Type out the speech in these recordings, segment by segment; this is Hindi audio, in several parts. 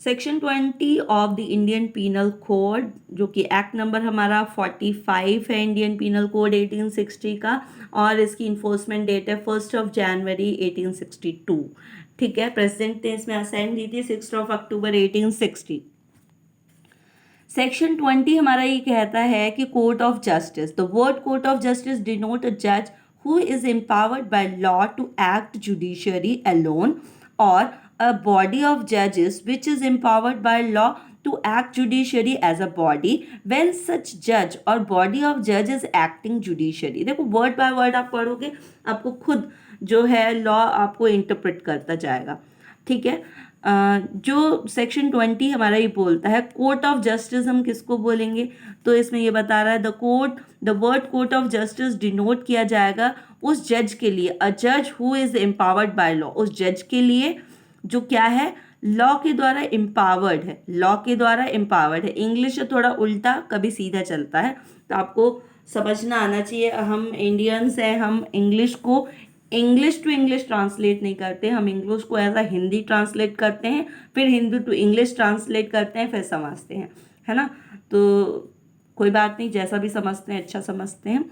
Section 20 of the Indian Penal Code, जो कि एक्ट नंबर हमारा 45 है इंडियन पीनल कोड 1860 का, और इसकी इन्फोर्समेंट डेट है 1 जनवरी 1862। ठीक है, प्रेसिडेंट ने इसमें असाइन दी थी 6 अक्टूबर 1860। सेक्शन 20 हमारा ये कहता है कि court of justice, the word court of justice denote a जज who is empowered by law to act judiciary alone, or a body of judges which is empowered by law to act judiciary as a body when such judge or body of judge is acting judiciary। देखो वर्ड बाय वर्ड आप पढ़ोगे, आपको खुद जो है लॉ आपको इंटरप्रेट करता जाएगा। ठीक है, जो सेक्शन 20 हमारा ये बोलता है कोर्ट ऑफ जस्टिस हम किसको बोलेंगे, तो इसमें ये बता रहा है the word court of justice denote किया जाएगा उस जज के लिए, अ जज who is empowered by law, उस जज के लिए जो क्या है, लॉ के द्वारा एम्पावर्ड है, लॉ के द्वारा एम्पावर्ड है। इंग्लिश थोड़ा उल्टा कभी सीधा चलता है, तो आपको समझना आना चाहिए। हम इंडियंस हैं, हम इंग्लिश को इंग्लिश टू इंग्लिश ट्रांसलेट नहीं करते, हम इंग्लिश को एज अ हिंदी ट्रांसलेट करते हैं, फिर हिंदी टू इंग्लिश ट्रांसलेट करते हैं, फिर समझते हैं, है ना। तो कोई बात नहीं, जैसा भी समझते हैं अच्छा समझते हैं।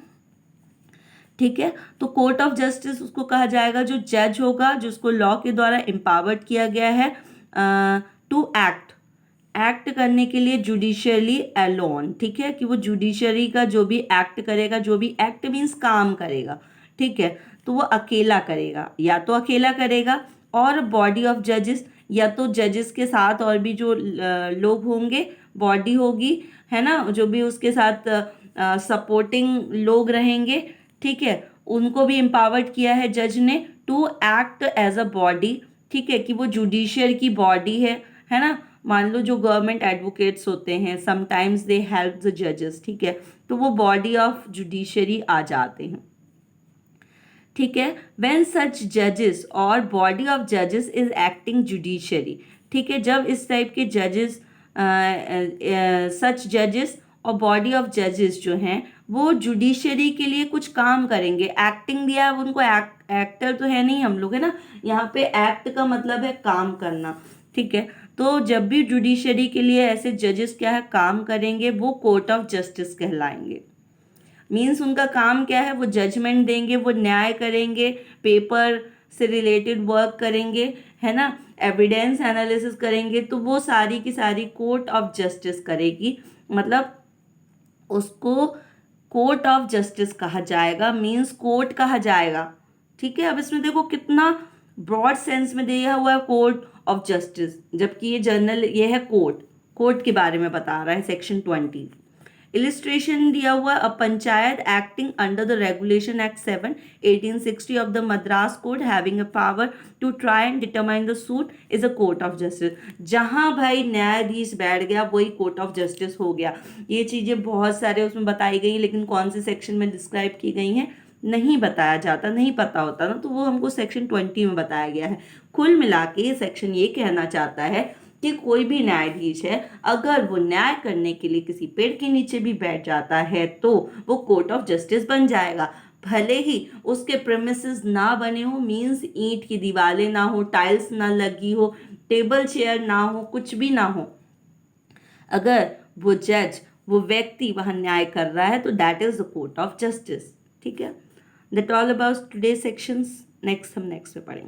ठीक है, तो कोर्ट ऑफ जस्टिस उसको कहा जाएगा जो जज होगा, जिसको लॉ के द्वारा एम्पावर्ड किया गया है टू एक्ट करने के लिए जुडिशियली अलोन। ठीक है, कि वो जुडिशरी का जो भी एक्ट करेगा, जो भी एक्ट मीन्स काम करेगा, ठीक है, तो वो अकेला करेगा, या तो अकेला करेगा, और बॉडी ऑफ जजेस, या तो जजेस के साथ और भी जो लोग होंगे, बॉडी होगी, है ना, जो भी उसके साथ सपोर्टिंग लोग रहेंगे, ठीक है, उनको भी एम्पावर्ड किया है जज ने to act as a body. ठीक है, कि वो जुडिशियल की बॉडी है ना। मान लो जो गवर्नमेंट एडवोकेट्स होते हैं, समटाइम्स दे हेल्प द जजेस, ठीक है, तो वो बॉडी ऑफ जुडिशरी आ जाते हैं। ठीक है, व्हेन सच जजेस और बॉडी ऑफ जजेस इज एक्टिंग जुडिशरी। ठीक है, जब इस टाइप के जजेस सच जजेस और बॉडी ऑफ जजेस जो हैं वो जुडिशरी के लिए कुछ काम करेंगे। एक्टिंग दिया है उनको, एक्टर तो है नहीं हम लोग, है ना, यहाँ पे एक्ट का मतलब है काम करना। ठीक है, तो जब भी जुडिशरी के लिए ऐसे जजेस क्या है काम करेंगे, वो कोर्ट ऑफ जस्टिस कहलाएंगे। मीन्स उनका काम क्या है, वो जजमेंट देंगे, वो न्याय करेंगे, पेपर से रिलेटेड वर्क करेंगे, है ना, एविडेंस एनालिसिस करेंगे, तो वो सारी की सारी कोर्ट ऑफ जस्टिस करेगी, मतलब उसको कोर्ट ऑफ जस्टिस कहा जाएगा, मीन्स कोर्ट कहा जाएगा। ठीक है, अब इसमें देखो कितना ब्रॉड सेंस में दिया हुआ है कोर्ट ऑफ जस्टिस, जबकि ये जनरल ये है कोर्ट के बारे में बता रहा है सेक्शन 20। इलिस्ट्रेशन दिया हुआ, a panchayat acting under the regulation act 7 1860 of the Madras code having a power to try and determine the suit is a court of justice. जहां भाई न्यायाधीश बैठ गया वही कोर्ट ऑफ जस्टिस हो गया। ये चीजें बहुत सारे उसमें बताई गई, लेकिन कौन से सेक्शन में डिस्क्राइब की गई हैं नहीं बताया जाता, नहीं पता होता ना, तो वो हमको सेक्शन 20 में बताया गया है। कुल मिला के ये सेक्शन ये कहना चाहता है कि कोई भी न्यायाधीश है, अगर वो न्याय करने के लिए किसी पेड़ के नीचे भी बैठ जाता है तो वो कोर्ट ऑफ जस्टिस बन जाएगा, भले ही उसके प्रेमिसेस ना बने हो, मीन्स ईंट की दीवारें ना हो, टाइल्स ना लगी हो, टेबल चेयर ना हो, कुछ भी ना हो, अगर वो जज वो व्यक्ति वहां न्याय कर रहा है तो that is the court of justice. ठीक है, that all about today sections. Next हम नेक्स्ट में पढ़ेंगे।